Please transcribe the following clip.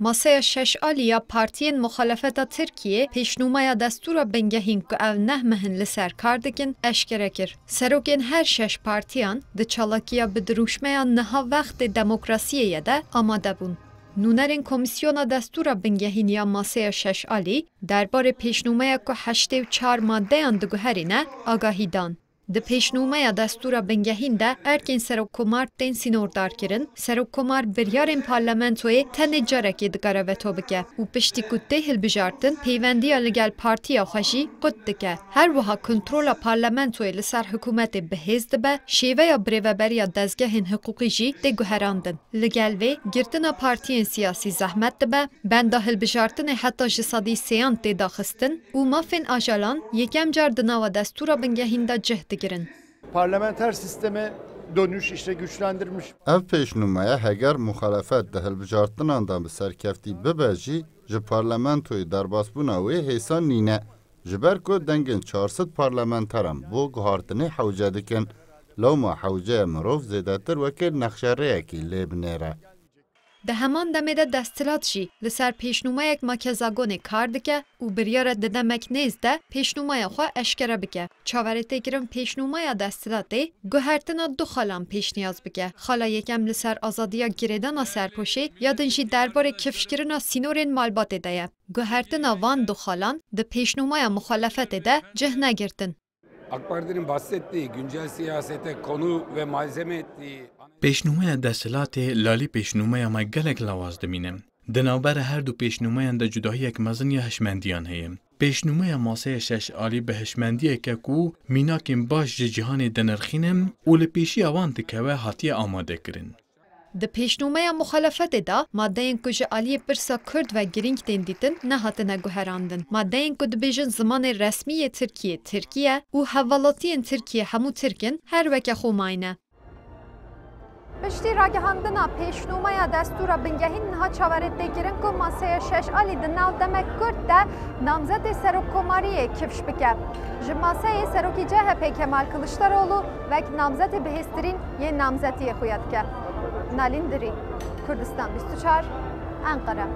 Masaya şeş aliya partiyen muhalefeta Türkiye peşnumaya destura bengehin ku ev nehmehin li ser kar dikin eşkere kir. Serokên her şeş partiyan di çalakiya bidruşmeya niha vextê demokrasiyê de amade bûn. Nûnerên Komisyona Destura Bingehîniya Masaya Şeş Alî derbarê pêşnûmeya ku 84 maddeyan diguherîne agahî dan. Di pêşnûmeya Destura Bingehîn de erkên serokkomar tên sînordar kirin, serokkomar biryarên parlamentoyê tenê carekê dikare veto bike û piştî ku tê hilbijartin peyvendiya li gel partiya xwe jî qut dike. Her wiha kontrola parlamentoyê li ser hikûmetê bihêz dibe, şêveya birêveberiya dezgehên hiqûqî jî tê guherandin. Li gel vê, girtina partiyên siyasî zehmet dibe, benda hilbijartinê heta ji sedî sêyan tê daxistin û mafên ajalan yekem car di nava Destura Bingehîn de cih dikirin. Parlamenter sisteme dönüş işte güçlendirmiş. Ev pêşnûmeya heger muhalefet de hilbijartinan da bi serkeftî bibe jî ji parlamentoyê derbasbûna wê hêsan nîne. Ji ber ku dengên 400 parlamenteran bo guhartinê hewce dikin, lewma hewceya mirov zêdetir wekî nexşereyekî lê binêre. Di heman demê de destilat jî li ser pêşnûmeyek makezagonê kar dike û biryara di demek nêz de pêşnûmeya xwe eşkere bike. Çaverêtêkirin pêşnûmeya destilatê guhertina du xalan pêşniyaz bike. Xala yekem li ser azadiya girêdana serpoşê ya din jî derbarê kifşkirina sînorên malbatê de ye. Guhertina van du xalan di pêşnûmeya muhalefetê de cih negirtin. AK Parti'nin bahsettiği güncel siyasete konu ve malzeme ettiği Pêşnûmeya desthilatê lalî pêşnûmeya me gelek lawaz dimîne. Di navbera her du pêşnûmeyan de cudahiyek mezin ya hişmendiyan heye. Pêşnûmeya Masaya Şeş Alî bi hişmendiyeke ku mînakên baş ji cîhanê de nirxîne û li pêşiya wan dikeve hatiye amadekirin. Di pêşnûmeya muhalefetê de maddeyên ku ji aliyê pirsa Kurd ve girîng tên dîtin nehatine guherandin. Maddeyên ku dibêjin zimanê resmî yê Tirkiye û hevalatiyên Tirkiye hemû Tirkin her weke xwe mayne. Piştî ragihandina pêşnûmeya Destura Bingehîn niha çaverêtêkirin ku Masaya Şeş Alî di nav demek Kurd de namzetê serokkomariyê kifş bike. Ji maseyê serokî CHP Kemal Kılıçdaroğlu vek namzetê bihêztirîn yê namzetiyê xuya dike. Nalîn Dirî, Kurdistan 24, Ankara.